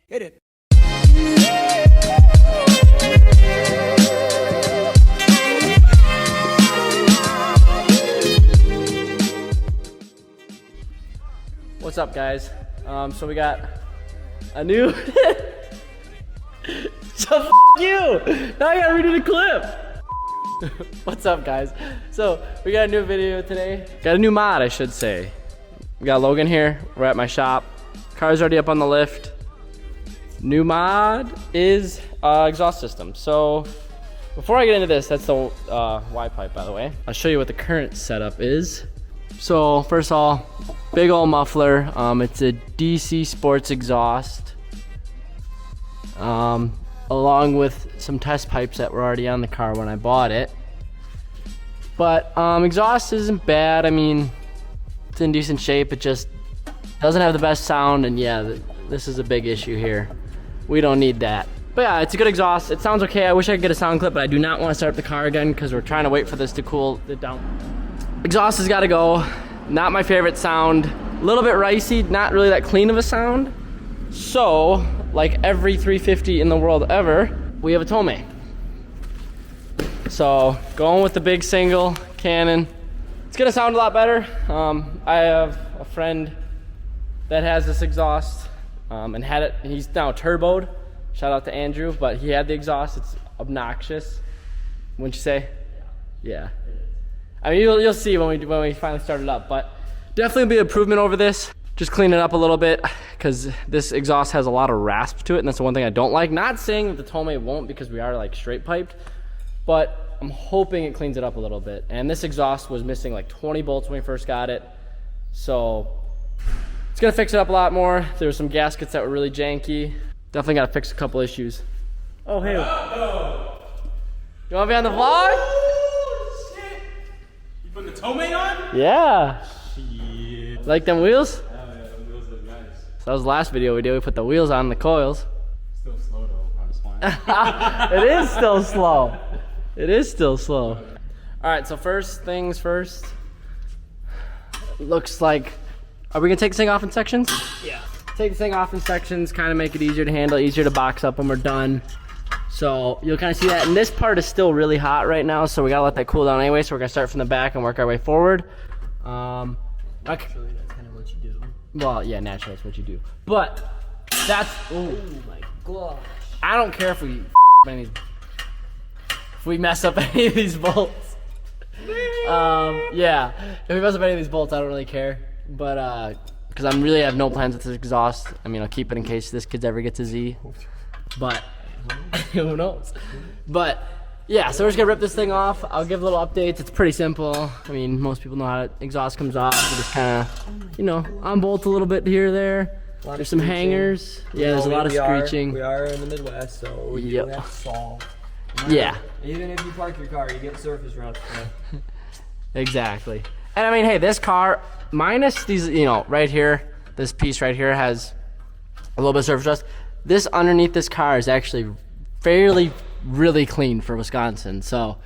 Hit it. What's up, guys? So we got a new. So f you! Now I gotta redo the clip. What's up, guys? So we got a new video today. Got a new mod, I should say. We got Logan here. We're at my shop. Car's already up on the lift. New mod is exhaust system. So before I get into this, that's the Y pipe, by the way. I'll show you what the current setup is. So first of all, big old muffler. It's a DC Sports exhaust, along with some test pipes that were already on the car when I bought it. But exhaust isn't bad. I mean, it's in decent shape. It just doesn't have the best sound, and yeah, this is a big issue here. We don't need that. But yeah, it's a good exhaust. It sounds okay. I wish I could get a sound clip, but I do not want to start up the car again because we're trying to wait for this to cool it down. Exhaust has got to go. Not my favorite sound. A little bit ricey, not really that clean of a sound. So, like every 350 in the world ever, we have a Tomei. So, going with the big single Canon. It's gonna sound a lot better. I have a friend that has this exhaust and had it. He's now turboed. Shout out to Andrew, but he had the exhaust. It's obnoxious. Wouldn't you say? Yeah. I mean, you'll see when we finally start it up, but definitely be an improvement over this. Just clean it up a little bit because this exhaust has a lot of rasp to it, and that's the one thing I don't like. Not saying that the Tomei won't, because we are like straight piped, but I'm hoping it cleans it up a little bit. And this exhaust was missing like 20 bolts when we first got it, so it's gonna fix it up a lot more. There were some gaskets that were really janky. Definitely gotta fix a couple issues. Oh, hey. You wanna be on the vlog? Oh, shit. You put the Tomei on? Yeah. Shit. Like them wheels? Oh, yeah, the wheels look nice. So that was the last video we did. We put the wheels on the coils. Still slow though, I'm just flying. It is still slow. It is still slow. All right, so first things first. Looks like, are we gonna take this thing off in sections? Yeah. Take the thing off in sections, kind of make it easier to handle, easier to box up when we're done. So you'll kind of see that. And this part is still really hot right now, so we gotta let that cool down anyway. So we're gonna start from the back and work our way forward. Okay. Actually, that's kind of what you do. Well, yeah, naturally that's what you do. But that's, Oh my gosh. I don't care if we mess up any of these bolts. Yeah, if we mess up any of these bolts, I don't really care. But because I really have no plans with this exhaust. I mean, I'll keep it in case this kid ever gets a Z. But who knows? But yeah, so we're just gonna rip this thing off. I'll give little updates. It's pretty simple. I mean, most people know how the exhaust comes off. You just kind of, you know, unbolt a little bit here or there. There's some hangers. Yeah, there's a lot of screeching. We are in the Midwest, so we do have to solve. Yeah. Even if you park your car, you get surface rust. Exactly. And I mean, hey, this car, minus these, you know, right here, this piece right here has a little bit of surface rust. This underneath this car is actually fairly, really clean for Wisconsin. So,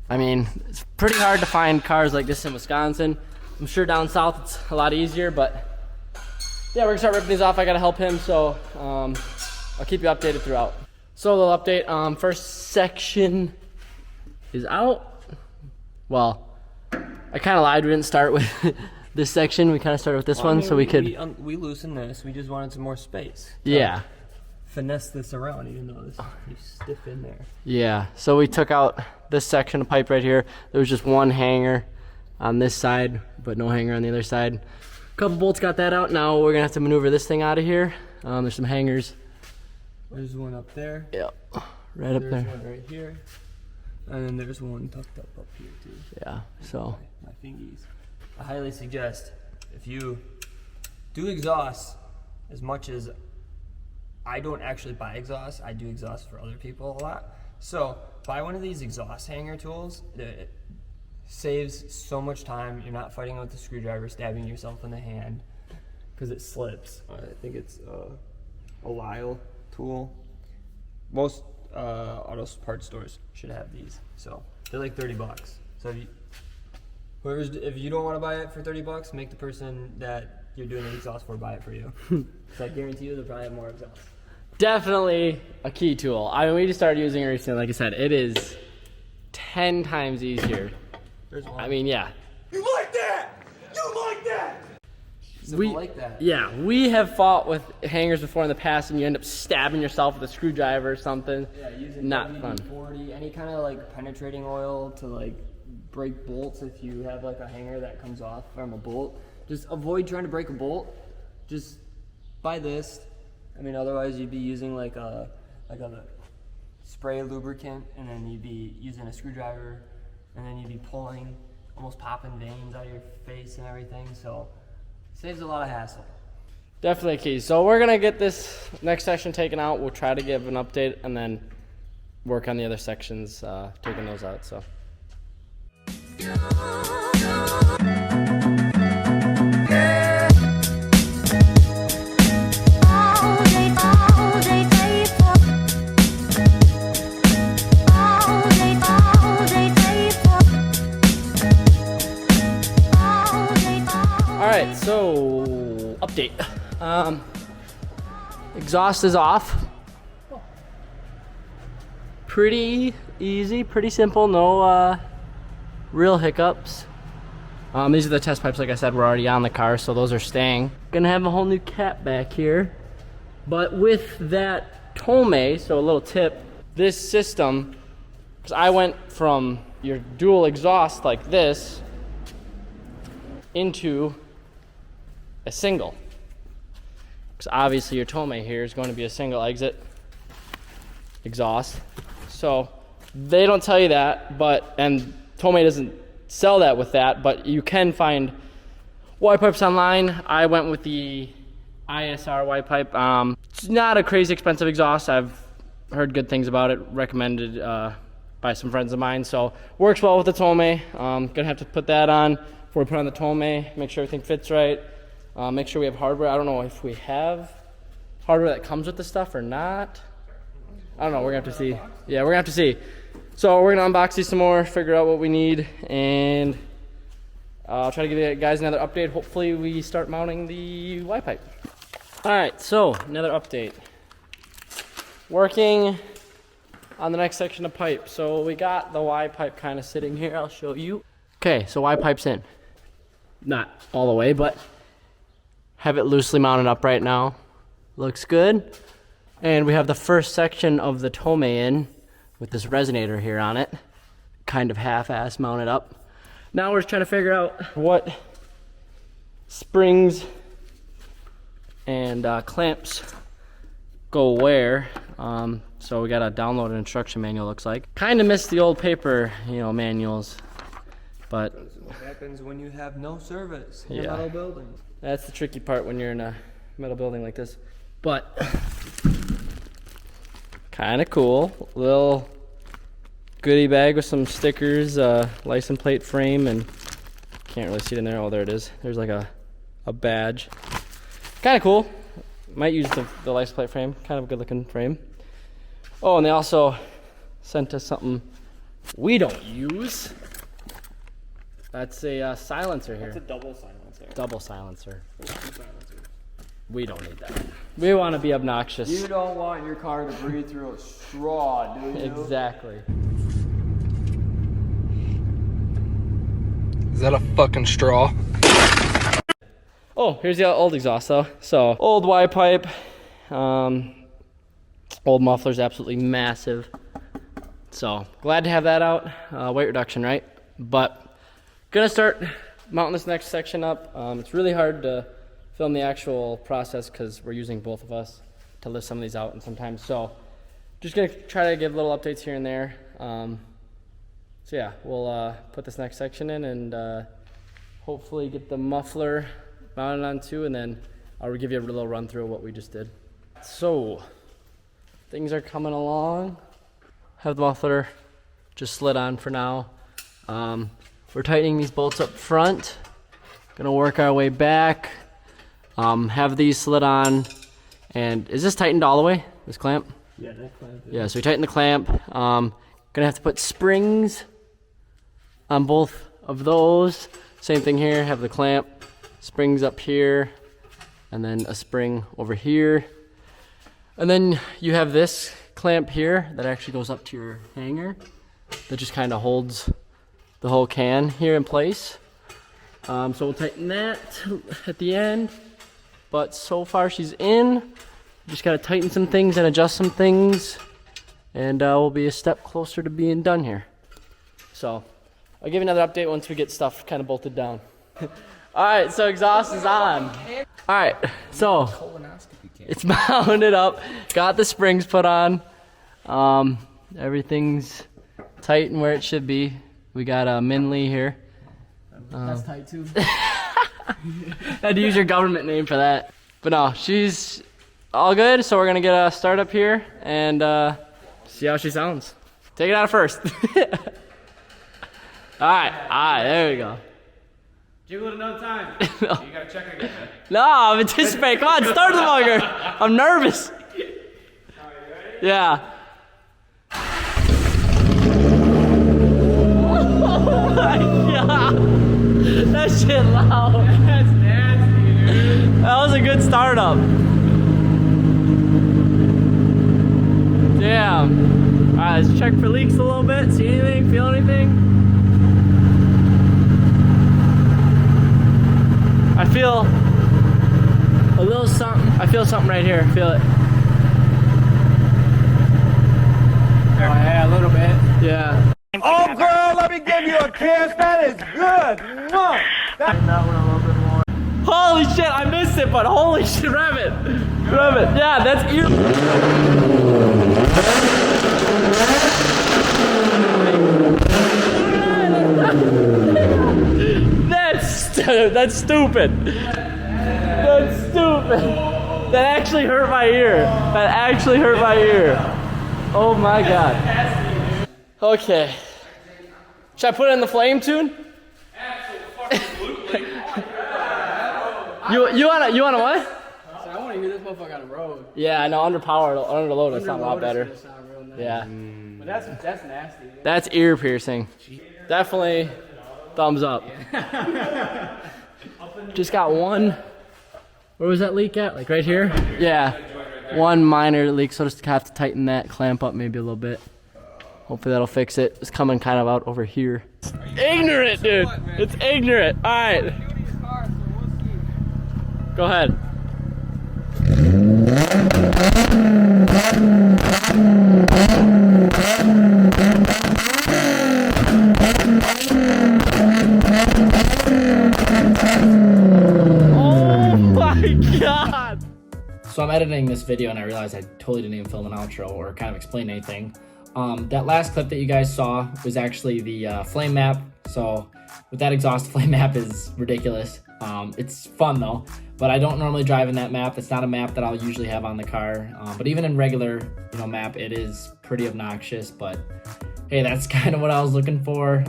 I mean, it's pretty hard to find cars like this in Wisconsin. I'm sure down south it's a lot easier, but yeah, we're gonna start ripping these off. I gotta help him, so I'll keep you updated throughout. So a little update, first section is out. Well, I kind of lied, we didn't start with this section. We kind of started with this one, so we could... We loosened this, we just wanted some more space. Yeah. Finesse this around, even though this is stiff in there. Yeah, so we took out this section of pipe right here. There was just one hanger on this side, but no hanger on the other side. A couple bolts got that out. Now we're gonna have to maneuver this thing out of here. There's some hangers. There's one up there. Yeah, right up there. There's one right here. And then there's one tucked up here too. Yeah, so. My fingies. I highly suggest if you do exhaust, as much as I don't actually buy exhaust, I do exhaust for other people a lot. So buy one of these exhaust hanger tools. It saves so much time. You're not fighting with the screwdriver, stabbing yourself in the hand because it slips. I think it's a Lyle tool. Most auto parts stores should have these. So they're like $30. So if you don't want to buy it for $30, make the person that you're doing an exhaust for, buy it for you. So I guarantee you they'll probably have more exhaust. Definitely a key tool. I mean, we just started using it recently. Like I said, it is 10 times easier. There's one. I mean, yeah. You like that? You like that? We like that. Yeah, we have fought with hangers before in the past, and you end up stabbing yourself with a screwdriver or something. Yeah, using Not fun. WD-40, any kind of like penetrating oil to like break bolts if you have like a hanger that comes off from a bolt. Just avoid trying to break a bolt. Just buy this. I mean, otherwise you'd be using like a spray lubricant, and then you'd be using a screwdriver, and then you'd be pulling, almost popping veins out of your face and everything. So saves a lot of hassle. Definitely a key. So we're gonna get this next section taken out. We'll try to give an update and then work on the other sections, taking those out. So. Alright, so update. Exhaust is off. Pretty easy, pretty simple, no real hiccups. These are the test pipes, like I said, we're already on the car, so those are staying. Gonna have a whole new cap back here. But with that Tomei, so a little tip, this system, because I went from your dual exhaust like this into a single. Because obviously your Tomei here is going to be a single exit exhaust. So they don't tell you that, and Tomei doesn't sell that with that, but you can find Y pipes online. I went with the ISR Y pipe. It's not a crazy expensive exhaust. I've heard good things about it, recommended by some friends of mine. So works well with the Tomei. Gonna have to put that on before we put on the Tomei, make sure everything fits right. Make sure we have hardware. I don't know if we have hardware that comes with the stuff or not. I don't know, we're gonna have to see. Yeah, we're gonna have to see. So we're gonna unbox these some more, figure out what we need, and I'll try to give you guys another update. Hopefully we start mounting the Y pipe. All right, so another update. Working on the next section of pipe. So we got the Y pipe kind of sitting here, I'll show you. Okay, so Y pipe's in. Not all the way, but have it loosely mounted up right now. Looks good. And we have the first section of the Tomei in with this resonator here on it. Kind of half-ass mounted up. Now we're just trying to figure out what springs and clamps go where. So we gotta download an instruction manual, looks like. Kind of missed the old paper, manuals. But That's what happens when you have no service in Yeah. a metal building. that's the tricky part when you're in a metal building like this. But kind of cool. Little goodie bag with some stickers, license plate frame, and can't really see it in there. Oh, there it is. There's like a badge. Kind of cool. Might use the license plate frame. Kind of a good looking frame. Oh, and they also sent us something we don't use. That's a silencer here. It's a double silencer. Double silencer. Two silencers. We don't need that. We want to be obnoxious. You don't want your car to breathe through a straw, do you? Exactly. Is that a fucking straw? Oh, here's the old exhaust though. So, old Y pipe. Old muffler's absolutely massive. So, glad to have that out. Weight reduction, right? But, gonna start mounting this next section up. It's really hard to film the actual process because we're using both of us to lift some of these out and sometimes. So, just gonna try to give little updates here and there. So yeah, we'll put this next section in and hopefully get the muffler mounted on too, and then I'll give you a little run through of what we just did. So, things are coming along. Have the muffler just slid on for now. We're tightening these bolts up front. Gonna work our way back. Have these slid on. And is this tightened all the way, this clamp? Yeah, that clamp. Yeah, so we tighten the clamp. Gonna have to put springs on both of those. Same thing here, have the clamp, springs up here, and then a spring over here. And then you have this clamp here that actually goes up to your hanger that just kind of holds the whole can here in place. So we'll tighten that at the end. But so far she's in. Just gotta tighten some things and adjust some things, and we'll be a step closer to being done here. So I'll give you another update once we get stuff kind of bolted down. All right, so exhaust is on. All right, so it's mounted up. Got the springs put on. Everything's tight and where it should be. We got a Minley here. That's tight too. I had to use your government name for that. But no, she's all good, so we're gonna get a start up here and see how she sounds. Take it out first. All right, there we go. Jiggle it another time. You gotta check again. No, I'm anticipating. Come on, start the bugger. I'm nervous. Yeah. Oh my god. That shit loud. That's nasty, dude. That was a good startup. Damn. Alright, let's check for leaks a little bit. See anything? Feel anything? I feel a little something. I feel something right here. Feel it. Oh yeah, a little bit. Yeah. Oh, girl, let me give you a kiss. That is good. Mwah. That one a little bit more. Holy shit, I missed it, but holy shit, rev it. Rev it. Yeah, that's ear. That's stupid. That's stupid. That actually hurt my ear. That actually hurt my ear. Oh my god. Okay. Should I put it in the flame tune? Absolutely. You wanna what? So I want to hear this motherfucker on the road. Yeah, I know, under load it sounds a lot better. It's gonna sound real nice. Yeah. But that's nasty. Man. That's ear piercing. Definitely thumbs up. Just got one. Where was that leak at? Like right here? Yeah. One minor leak, so just have to tighten that clamp up maybe a little bit. Hopefully that'll fix it. It's coming kind of out over here. Ignorant, dude. It's ignorant. All right. Go ahead. Oh my god! So I'm editing this video and I realized I totally didn't even film an outro or kind of explain anything. That last clip that you guys saw was actually the flame map. So with that exhaust, flame map is ridiculous. It's fun though, but I don't normally drive in that map. It's not a map that I'll usually have on the car. But even in regular, map, it is pretty obnoxious, but hey, that's kind of what I was looking for.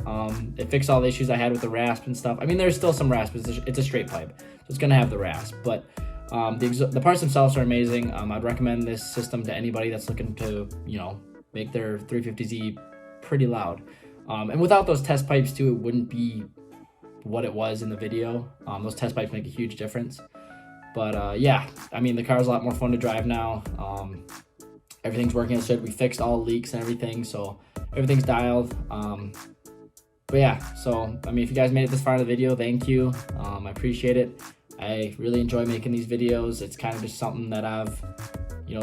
It fixed all the issues I had with the rasp and stuff. I mean, there's still some rasp, it's a straight pipe, so it's gonna have the rasp, but the parts themselves are amazing. I'd recommend this system to anybody that's looking to, make their 350Z pretty loud. And without those test pipes too, it wouldn't be what it was in the video. Those test pipes make a huge difference. But yeah, I mean, the car's a lot more fun to drive now. Everything's working as it should. We fixed all leaks and everything, so everything's dialed. But yeah, so I mean, if you guys made it this far in the video, thank you. I appreciate it. I really enjoy making these videos. It's kind of just something that I've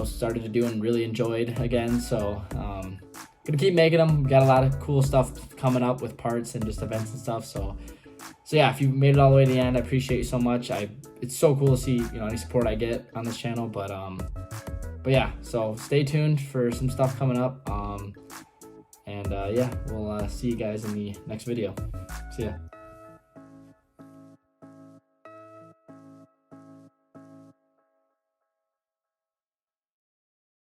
started to do and really enjoyed again. So gonna keep making them. We got a lot of cool stuff coming up with parts and just events and stuff. So yeah, if you made it all the way to the end, I appreciate you so much. It's so cool to see any support I get on this channel. But yeah, so stay tuned for some stuff coming up. And yeah, we'll see you guys in the next video. See ya.